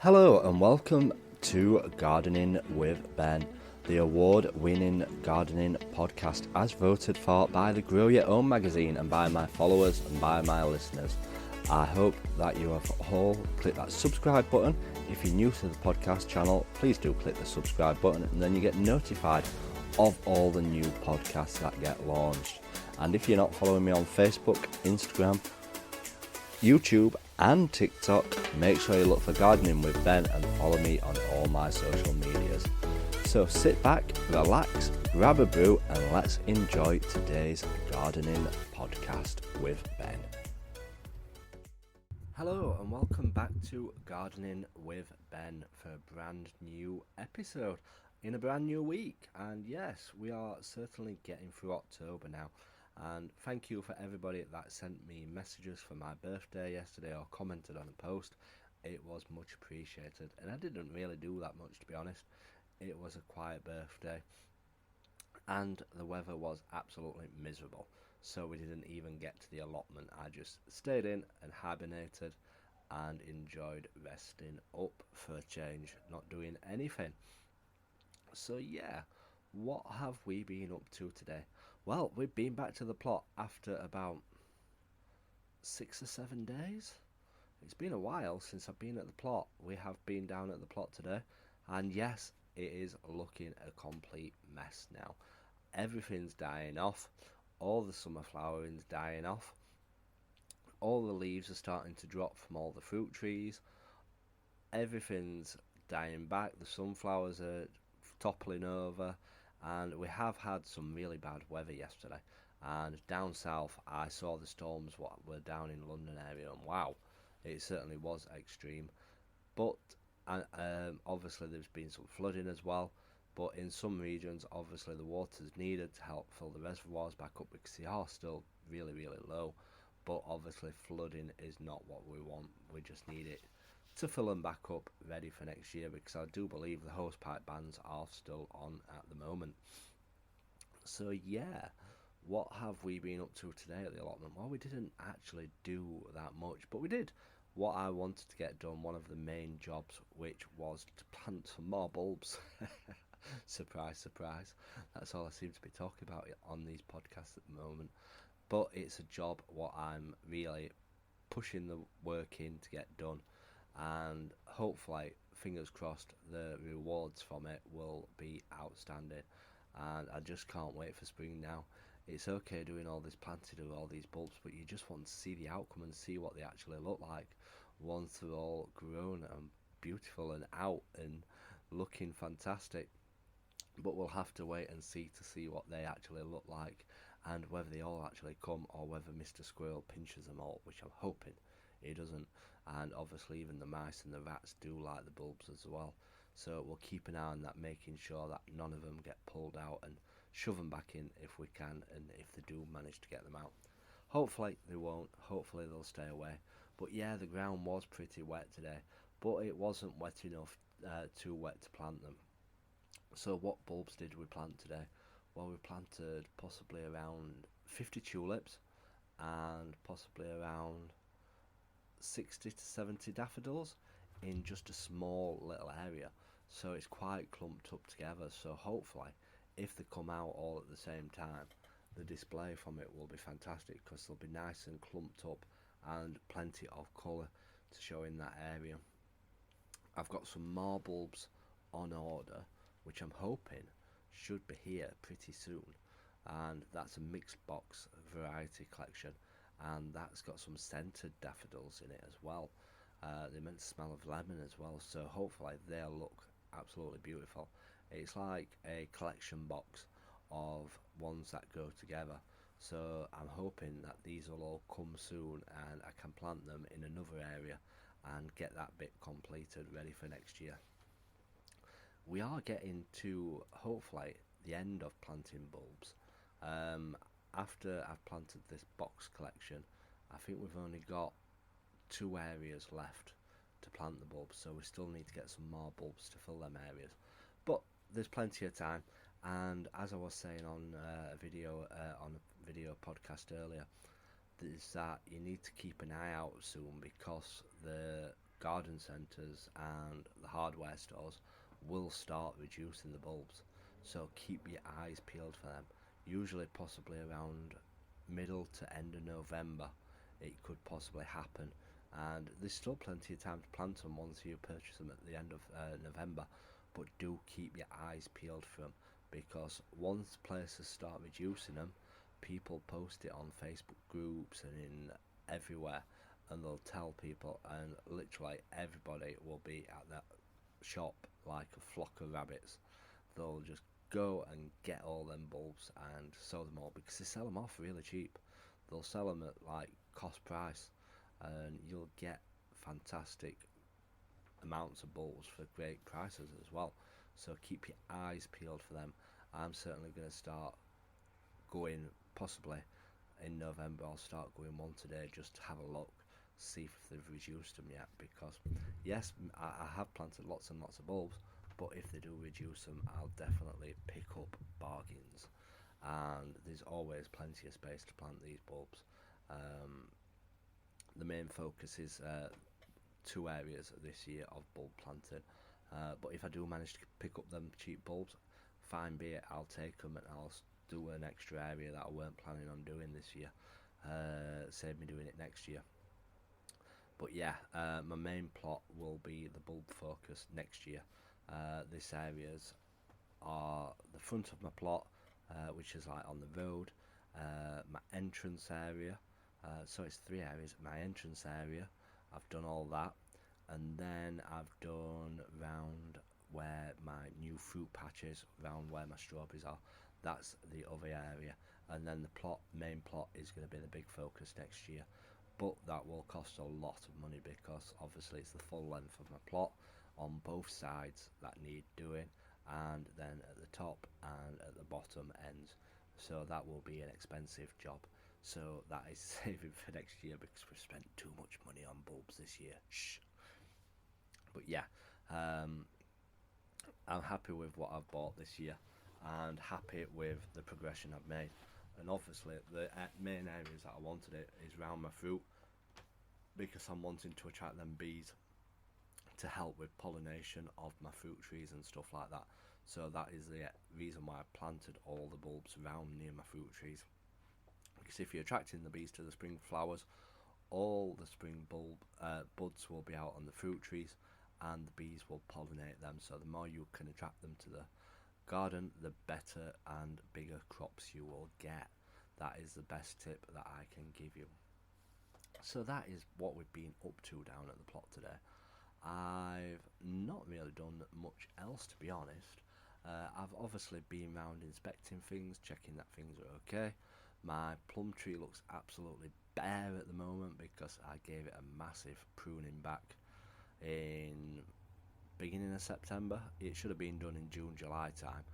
Hello and welcome to Gardening with Ben, the award-winning gardening podcast as voted for by the Grow Your Own magazine and by my followers and by my listeners. I hope that you have all clicked that subscribe button. If you're new to the podcast channel, please do click the subscribe button and then you get notified of all the new podcasts that get launched. And if you're not following me on Facebook, Instagram, YouTube and TikTok, make sure you look for Gardening with Ben and follow me on all my social medias. So sit back, relax, grab a brew and let's enjoy today's gardening podcast with Ben. Hello and welcome back to Gardening with Ben for a brand new episode in a brand new week. And yes, we are certainly getting through October now. And thank you for everybody that sent me messages for my birthday yesterday or commented on a post. It was much appreciated, and I didn't really do that much, to be honest. It was a quiet birthday and the weather was absolutely miserable, so we didn't even get to the allotment. I just stayed in and hibernated and enjoyed resting up for a change, not doing anything. So yeah, what have we been up to today? Well, we've been back to the plot after about 6 or 7 days. It's been a while since I've been at the plot. We have been down at the plot today, and yes, it is looking a complete mess now. Everything's dying off. All the summer flowering's dying off. All the leaves are starting to drop from all the fruit trees. Everything's dying back. The sunflowers are toppling over. And we have had some really bad weather yesterday, and down south I saw the storms what were down in London area, and wow, it certainly was extreme. But obviously there's been some flooding as well, but in some regions obviously the water's needed to help fill the reservoirs back up because they are still really low. But obviously flooding is not what we want. We just need it to fill them back up ready for next year, because I do believe the hosepipe bans are still on at the moment. So yeah, what have we been up to today at the allotment? Well, we didn't actually do that much, but we did what I wanted to get done, one of the main jobs, which was to plant some more bulbs. Surprise, surprise. That's all I seem to be talking about on these podcasts at the moment. But it's a job what I'm really pushing the work in to get done. And hopefully, fingers crossed, the rewards from it will be outstanding, and I just can't wait for spring now. It's okay doing all this planting of all these bulbs, but you just want to see the outcome and see what they actually look like once they're all grown and beautiful and out and looking fantastic. But we'll have to wait and see to see what they actually look like, and whether they all actually come or whether Mr. Squirrel pinches them all, which I'm hoping he doesn't. And obviously even the mice and the rats do like the bulbs as well, so we'll keep an eye on that, making sure that none of them get pulled out and shove them back in if we can, and if they do manage to get them out. Hopefully they won't, hopefully they'll stay away. But yeah, the ground was pretty wet today, but it wasn't wet enough, too wet to plant them. So what bulbs did we plant today? Well, we planted possibly around 50 tulips and possibly around 60 to 70 daffodils in just a small little area, so it's quite clumped up together. So hopefully if they come out all at the same time, the display from it will be fantastic, because they'll be nice and clumped up and plenty of colour to show in that area. I've got some more bulbs on order, which I'm hoping should be here pretty soon, and that's a mixed box variety collection, and that's got some scented daffodils in it as well. They meant to smell of lemon as well, so hopefully they'll look absolutely beautiful. It's like a collection box of ones that go together, so I'm hoping that these will all come soon and I can plant them in another area and get that bit completed ready for next year. We are getting to hopefully the end of planting bulbs. After I've planted this box collection, I think we've only got 2 areas left to plant the bulbs, so we still need to get some more bulbs to fill them areas. But there's plenty of time, and as I was saying on a video podcast earlier, is that you need to keep an eye out soon, because the garden centres and the hardware stores will start reducing the bulbs. So keep your eyes peeled for them. Usually, possibly around middle to end of November, it could possibly happen. And there's still plenty of time to plant them once you purchase them at the end of November. But do keep your eyes peeled for them, because once places start reducing them, people post it on Facebook groups and in everywhere, and they'll tell people, and literally everybody will be at that shop like a flock of rabbits. They'll just go and get all them bulbs and sell them all, because they sell them off really cheap. They'll sell them at like cost price, and you'll get fantastic amounts of bulbs for great prices as well. So keep your eyes peeled for them. I'm certainly going to start going, possibly in November I'll start going one today just to have a look, see if they've reduced them yet, because yes, I have planted lots and lots of bulbs, but if they do reduce them, I'll definitely pick up bargains. And there's always plenty of space to plant these bulbs. The main focus is two areas this year of bulb planting, but if I do manage to pick up them cheap bulbs, fine be it, I'll take them and I'll do an extra area that I weren't planning on doing this year, save me doing it next year. But yeah, my main plot will be the bulb focus next year. This areas are the front of my plot, which is like on the road, my entrance area, so it's three areas. My entrance area, I've done all that, and then I've done round where my new fruit patches, round where my strawberries are. That's the other area, and then the main plot is going to be the big focus next year. But that will cost a lot of money, because obviously it's the full length of my plot on both sides that need doing, and then at the top and at the bottom ends. So that will be an expensive job. So that is saving for next year, because we've spent too much money on bulbs this year. Shh. But yeah, I'm happy with what I've bought this year, and happy with the progression I've made. And obviously the main areas that I wanted it is around my fruit, because I'm wanting to attract them bees to help with pollination of my fruit trees and stuff like that. So that is the reason why I planted all the bulbs around near my fruit trees, because if you're attracting the bees to the spring flowers, all the spring buds will be out on the fruit trees, and the bees will pollinate them. So the more you can attract them to the garden, the better and bigger crops you will get. That is the best tip that I can give you. So that is what we've been up to down at the plot today. I've not really done much else, to be honest. I've obviously been round inspecting things, checking that things are okay. My plum tree looks absolutely bare at the moment, because I gave it a massive pruning back in beginning of September. It should have been done in June, July time,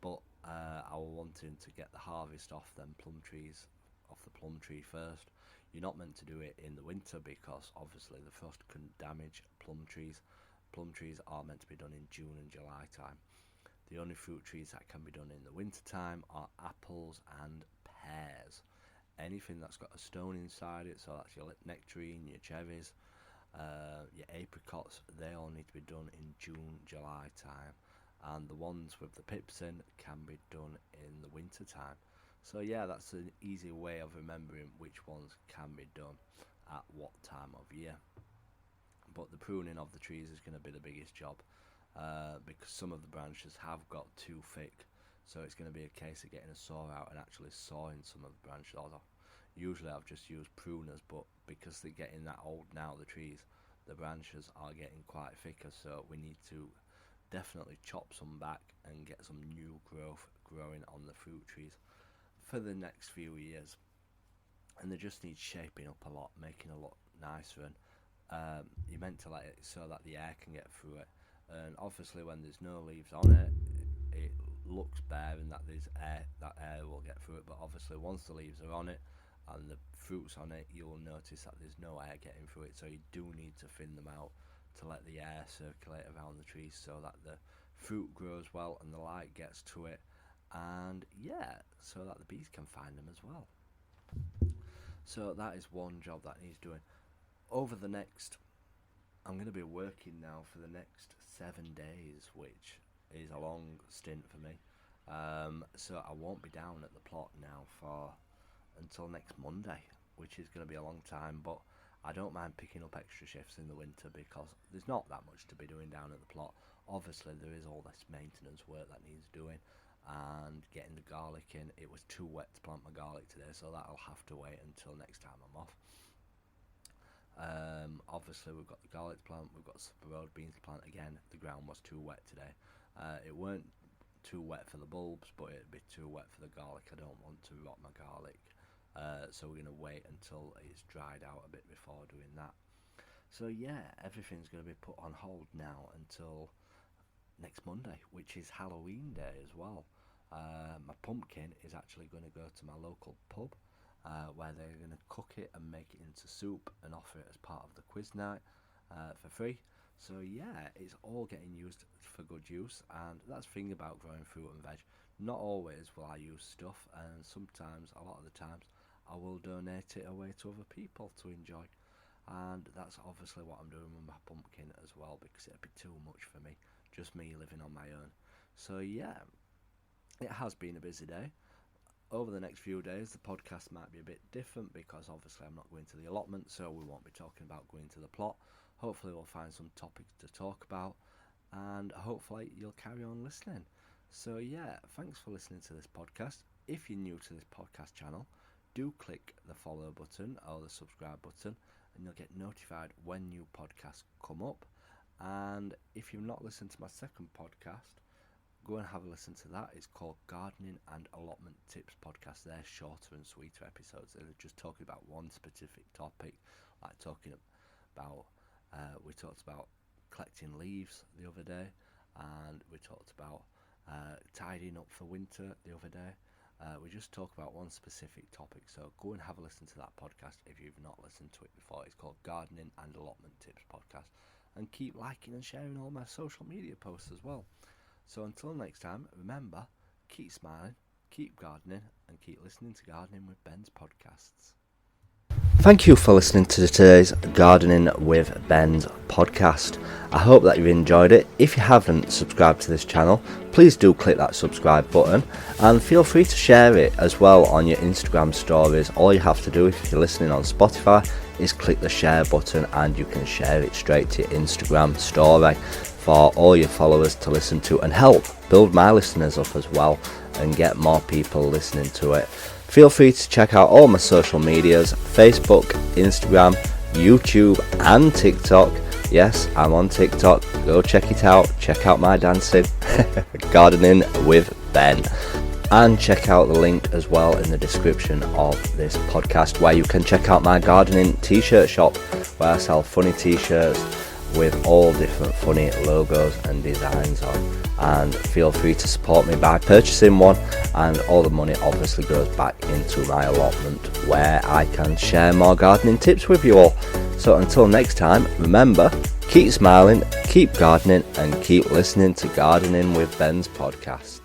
but I was wanting to get the harvest off them plum trees, off the plum tree first. You're not meant to do it in the winter, because obviously the frost can damage plum trees. Plum trees are meant to be done in June and July time. The only fruit trees that can be done in the winter time are apples and pears. Anything that's got a stone inside it, so that's your nectarine, your cherries, your apricots, they all need to be done in June, July time, and the ones with the pips in can be done in the winter time. So yeah, that's an easy way of remembering which ones can be done at what time of year. But the pruning of the trees is going to be the biggest job, because some of the branches have got too thick, so it's going to be a case of getting a saw out and actually sawing some of the branches off. Usually I've just used pruners, but because they're getting that old now, the trees, the branches are getting quite thicker, so we need to definitely chop some back and get some new growth growing on the fruit trees for the next few years. And they just need shaping up a lot, making it look nicer, and you're meant to let it so that the air can get through it. And obviously when there's no leaves on it, it looks bare, and that there's air, that air will get through it. But obviously once the leaves are on it and the fruits on it, you'll notice that there's no air getting through it, so you do need to thin them out to let the air circulate around the trees, so that the fruit grows well and the light gets to it, and yeah, so that the bees can find them as well. So that is one job that needs doing. Over the next I'm going to be working now for the next 7 days, which is a long stint for me. So I won't be down at the plot now until next Monday, which is going to be a long time, but I don't mind picking up extra shifts in the winter because there's not that much to be doing down at the plot. Obviously there is all this maintenance work that needs doing and getting the garlic in. It was too wet to plant my garlic today, so that'll have to wait until next time I'm off. Obviously we've got the garlic plant, we've got some road beans plant again. The ground was too wet today. It weren't too wet for the bulbs, but it'd be too wet for the garlic. I don't want to rot my garlic. So we're going to wait until it's dried out a bit before doing that. So yeah, everything's going to be put on hold now until next Monday, which is Halloween Day as well. My pumpkin is actually going to go to my local pub, where they're going to cook it and make it into soup and offer it as part of the quiz night for free. So yeah, it's all getting used for good use, and that's the thing about growing fruit and veg. Not always will I use stuff, and sometimes, a lot of the times, I will donate it away to other people to enjoy. And that's obviously what I'm doing with my pumpkin as well, because it'd be too much for me, just me living on my own. So yeah, it has been a busy day. Over the next few days the podcast might be a bit different because obviously I'm not going to the allotment, so we won't be talking about going to the plot. Hopefully we'll find some topics to talk about, and hopefully you'll carry on listening. So yeah, thanks for listening to this podcast. If you're new to this podcast channel, do click the follow button or the subscribe button, and you'll get notified when new podcasts come up. And if you've not listened to my second podcast, go and have a listen to that. It's called Gardening and Allotment Tips Podcast. They're shorter and sweeter episodes. They're just talking about one specific topic, like talking about, we talked about collecting leaves the other day, and we talked about tidying up for winter the other day. We just talk about one specific topic, so go and have a listen to that podcast if you've not listened to it before. It's called Gardening and Allotment Tips Podcast, and keep liking and sharing all my social media posts as well. So until next time, remember, keep smiling, keep gardening, and keep listening to Gardening with Ben's podcasts. Thank you for listening to today's Gardening with Ben's podcast. I hope that you've enjoyed it. If you haven't subscribed to this channel, please do click that subscribe button, and feel free to share it as well on your Instagram stories. All you have to do if you're listening on Spotify is click the share button, and you can share it straight to your Instagram story for all your followers to listen to, and help build my listeners up as well and get more people listening to it. Feel free to check out all my social medias: Facebook, Instagram, YouTube and TikTok. Yes, I'm on TikTok. Go check it out. Check out my dancing. Gardening with Ben. And check out the link as well in the description of this podcast, where you can check out my gardening t-shirt shop, where I sell funny t-shirts with all different funny logos and designs on. And feel free to support me by purchasing one, and all the money obviously goes back into my allotment, where I can share more gardening tips with you all. So until next time, remember, keep smiling, keep gardening, and keep listening to Gardening with Ben's podcast.